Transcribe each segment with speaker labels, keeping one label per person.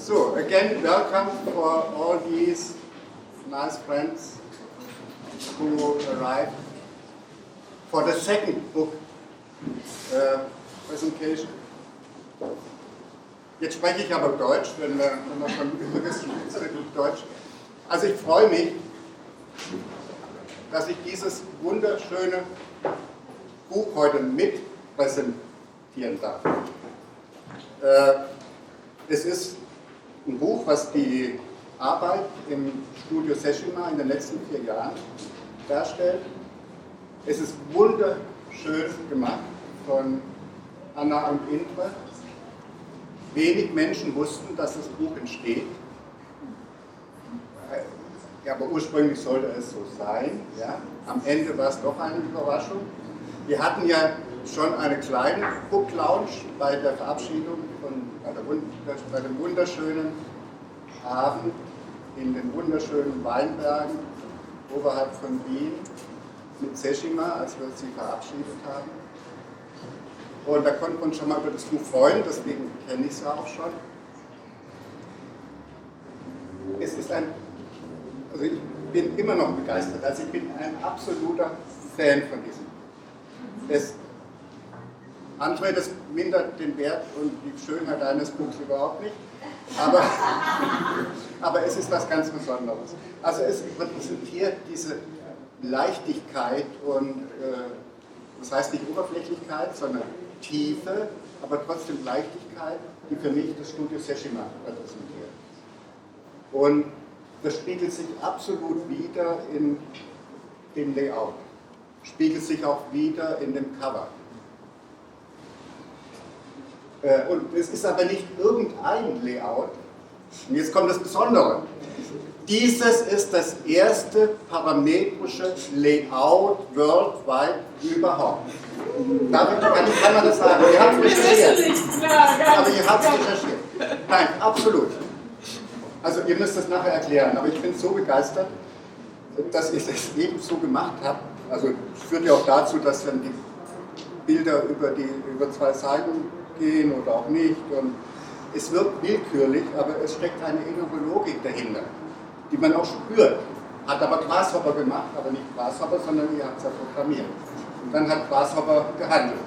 Speaker 1: So, again, welcome for all these nice friends who arrived for the second book presentation. Jetzt spreche ich aber Deutsch, wenn wir schon wissen, Deutsch. Also ich freue mich, dass ich dieses wunderschöne Buch heute mit präsentieren darf. Es ist ein Buch, was die Arbeit im Studio Sejima in den letzten 4 Jahren darstellt. Es ist wunderschön gemacht von Anna und Indrė. Wenig Menschen wussten, dass das Buch entsteht. Ja, aber ursprünglich sollte es so sein. Ja. Am Ende war es doch eine Überraschung. Wir hatten ja schon eine kleine Book Lounge bei der Verabschiedung bei dem wunderschönen Abend in den wunderschönen Weinbergen oberhalb von Wien mit Sejima, als wir sie verabschiedet haben. Und da konnten wir uns schon mal über das Buch freuen, deswegen kenne ich es ja auch schon. Es ist also ich bin immer noch begeistert, also ich bin ein absoluter Fan von diesem Buch. André, das mindert den Wert und die Schönheit eines Buchs überhaupt nicht, aber es ist was ganz Besonderes. Also es repräsentiert diese Leichtigkeit und das heißt nicht Oberflächlichkeit, sondern Tiefe, aber trotzdem Leichtigkeit, die für mich das Studio Sejima repräsentiert. Und das spiegelt sich absolut wieder in dem Layout, spiegelt sich auch wieder in dem Cover. Und es ist aber nicht irgendein Layout. Und jetzt kommt das Besondere. Dieses ist das erste parametrische Layout worldwide überhaupt. Damit kann man das sagen. Ihr habt es recherchiert. Aber ihr habt es recherchiert. Nein, absolut. Also ihr müsst das nachher erklären, aber ich bin so begeistert, dass ich es eben so gemacht habe. Also es führt ja auch dazu, dass dann die Bilder über 2 Seiten gehen oder auch nicht. Und es wirkt willkürlich, aber es steckt eine innere Logik dahinter, die man auch spürt. Hat aber Grasshopper gemacht, aber nicht Grasshopper, sondern ihr habt es ja programmiert. Und dann hat Grasshopper gehandelt.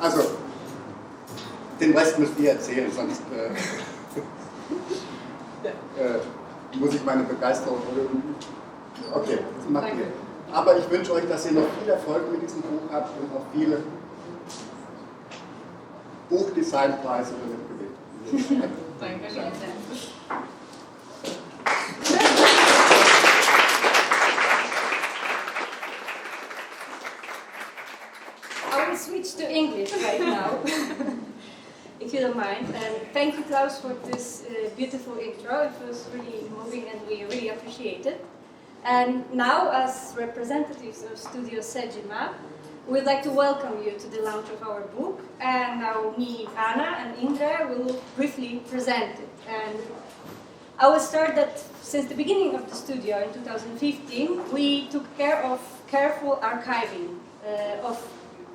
Speaker 1: Also, den Rest müsst ihr erzählen, sonst muss ich meine Begeisterung... Okay, das macht ihr. Aber ich wünsche euch, dass ihr noch viel Erfolg mit diesem Buch habt und auch viele Buchdesignpreise damit gewinnt.
Speaker 2: Dankeschön. I will switch to English right now, if you don't mind. And thank you, Klaus, for this beautiful intro. It was really moving and we really appreciate it. And now, as representatives of Studio Sejima, we'd like to welcome you to the launch of our book. And now me, Anna, and Indrė will briefly present it. And I will start that since the beginning of the studio in 2015, we took care of careful archiving of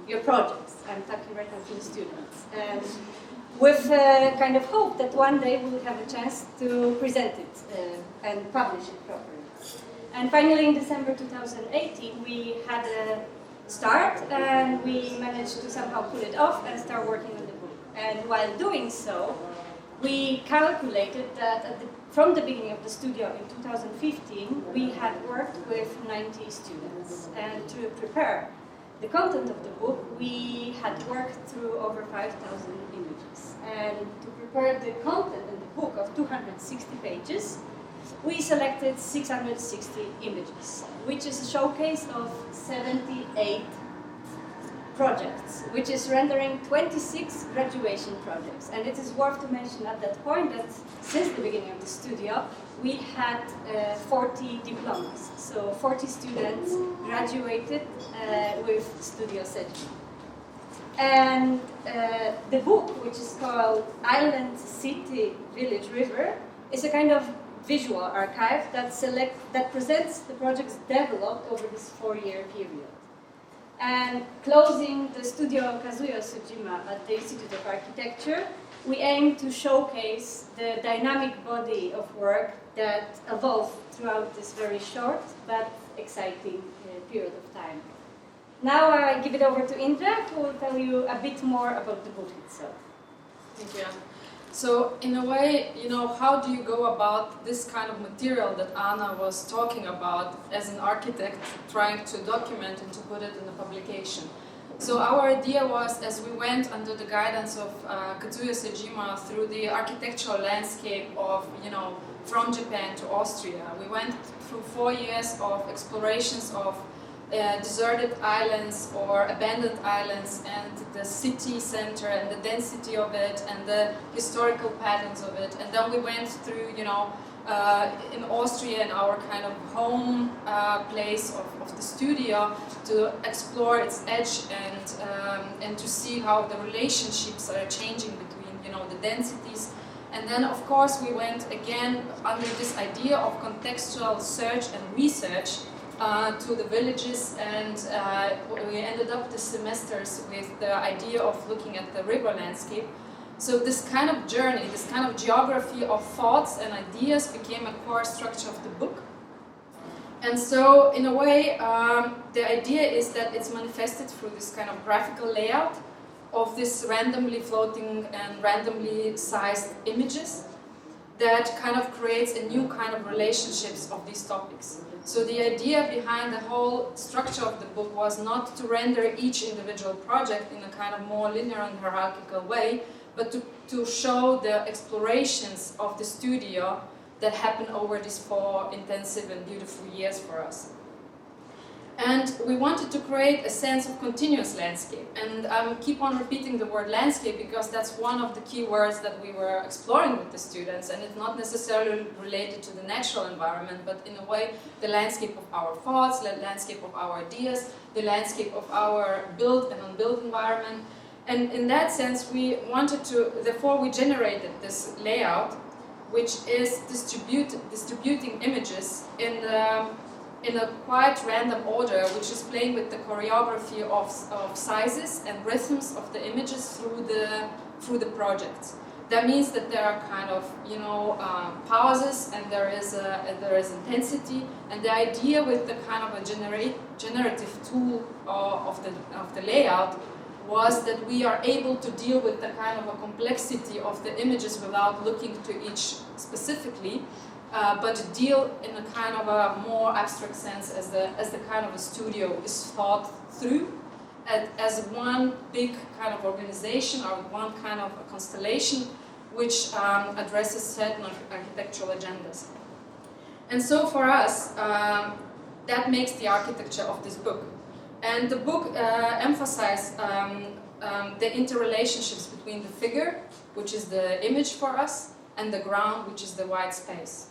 Speaker 2: your projects. I'm talking right now to the students. And with kind of hope that one day we will have a chance to present it and publish it properly. And finally, in December 2018, we had a start and we managed to somehow pull it off and start working on the book. And while doing so, we calculated that from the beginning of the studio in 2015, we had worked with 90 students. And to prepare the content of the book, we had worked through over 5,000 images. And to prepare the content in the book of 260 pages, we selected 660 images, which is a showcase of 78 projects, which is rendering 26 graduation projects. And it is worth to mention at that point that since the beginning of the studio, we had 40 diplomas. So 40 students graduated with Studio Sejima. And the book, which is called Island, City, Village, River, is a kind of visual archive that presents the projects developed over this 4-year period. And closing the Studio Kazuyo Sejima at the Institute of Architecture, we aim to showcase the dynamic body of work that evolved throughout this very short but exciting period of time. Now I give it over to Indrė, who will tell you a bit more about the book itself.
Speaker 3: Thank you. So, in a way, how do you go about this kind of material that Anna was talking about as an architect, trying to document and to put it in a publication? So our idea was, as we went under the guidance of Kazuyo Sejima through the architectural landscape of, from Japan to Austria, we went through 4 years of explorations of deserted islands or abandoned islands and the city center and the density of it and the historical patterns of it. And then we went through, in Austria, in our kind of home place of the studio, to explore its edge and to see how the relationships are changing between, the densities. And then, of course, we went again under this idea of contextual search and research to the villages, and we ended up the semesters with the idea of looking at the river landscape. So this kind of journey, this kind of geography of thoughts and ideas became a core structure of the book. And so, in a way, the idea is that it's manifested through this kind of graphical layout of this randomly floating and randomly sized images that kind of creates a new kind of relationships of these topics. So the idea behind the whole structure of the book was not to render each individual project in a kind of more linear and hierarchical way, but to show the explorations of the studio that happened over these 4 intensive and beautiful years for us. And we wanted to create a sense of continuous landscape. And I keep on repeating the word landscape because that's one of the key words that we were exploring with the students. And it's not necessarily related to the natural environment, but in a way, the landscape of our thoughts, the landscape of our ideas, the landscape of our built and unbuilt environment. And in that sense, we wanted to, therefore we generated this layout, which is distributing images in a quite random order, which is playing with the choreography of sizes and rhythms of the images through the projects. That means that there are kind of pauses, and there is intensity, and the idea with the kind of a generative tool of the layout was that we are able to deal with the kind of a complexity of the images without looking to each specifically. But to deal in a kind of a more abstract sense as the kind of a studio is thought through as one big kind of organization or one kind of a constellation which addresses certain architectural agendas. And so for us, that makes the architecture of this book. And the book emphasizes the interrelationships between the figure, which is the image for us, and the ground, which is the white space.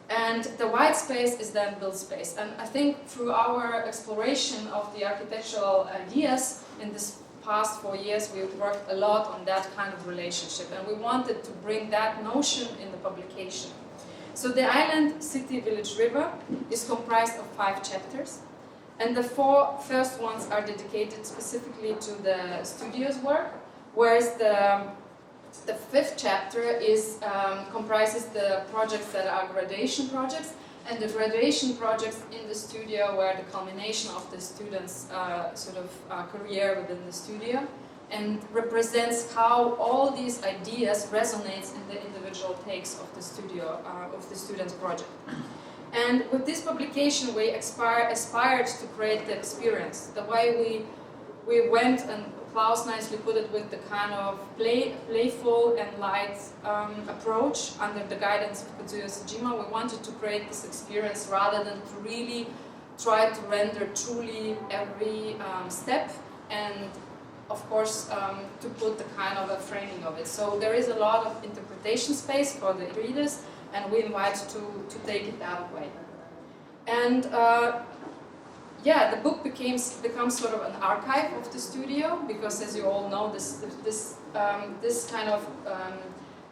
Speaker 3: And the white space is then built space. And I think through our exploration of the architectural ideas in this past 4 years, we've worked a lot on that kind of relationship. And we wanted to bring that notion in the publication. So the island, city, village, river is comprised of 5 chapters. And the 4 first ones are dedicated specifically to the studio's work, whereas the 5th chapter comprises the projects that are graduation projects, and the graduation projects in the studio were the culmination of the students' career within the studio, and represents how all these ideas resonates in the individual takes of the studio, of the student's project. And with this publication, we aspired to create the experience. The way we went, and Klaus nicely put it, with the kind of playful and light approach under the guidance of Kazuyo Sejima. We wanted to create this experience rather than to really try to render truly every step, and of course to put the kind of a framing of it. So there is a lot of interpretation space for the readers, and we invite to take it that way. And the book becomes sort of an archive of the studio, because, as you all know, this kind of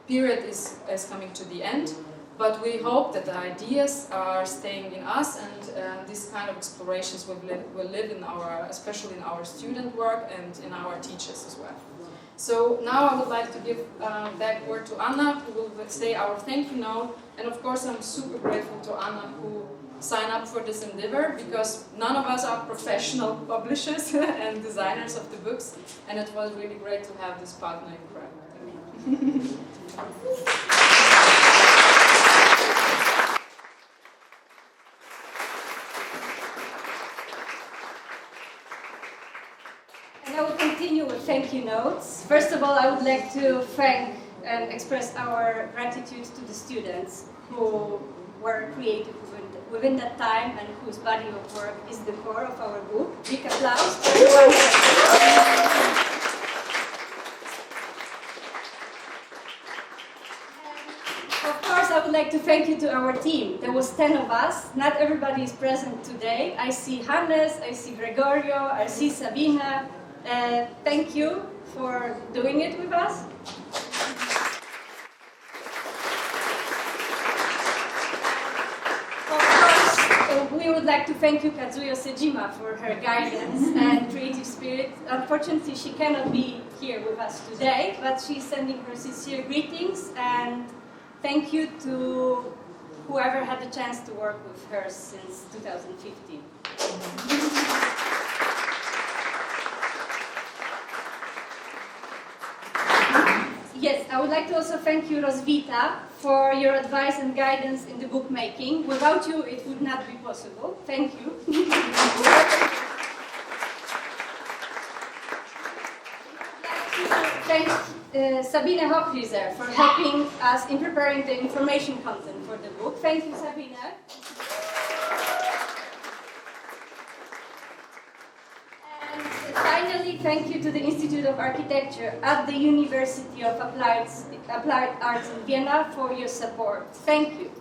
Speaker 3: period is coming to the end. But we hope that the ideas are staying in us, and these kind of explorations will live in our, especially in our student work and in our teachers as well. So now I would like to give back word to Anna, who will say our thank you note. And of course I'm super grateful to Anna who signed up for this endeavor, because none of us are professional publishers and designers of the books, and it was really great to have this partner in crime.
Speaker 2: And I will continue with thank you notes. First of all, I would like to thank and express our gratitude to the students who were creative within that time and whose body of work is the core of our book. Big applause for everyone. Of course, I would like to thank you to our team. There was 10 of us. Not everybody is present today. I see Hannes, I see Gregorio, I see Sabina. Thank you for doing it with us. We would like to thank you, Kazuyo Sejima, for her guidance and creative spirit. Unfortunately, she cannot be here with us today, but she's sending her sincere greetings, and thank you to whoever had the chance to work with her since 2015. Yes, I would like to also thank you, Roswitha, for your advice and guidance in the bookmaking. Without you, it would not be possible. Thank you. Thank Sabine Hochhäuser for helping us in preparing the information content for the book. Thank you, Sabine. Finally, thank you to the Institute of Architecture at the University of Applied Arts in Vienna for your support. Thank you.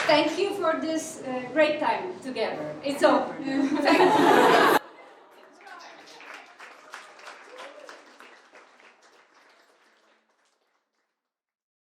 Speaker 2: Thank you for this great time together. It's over. Thank you.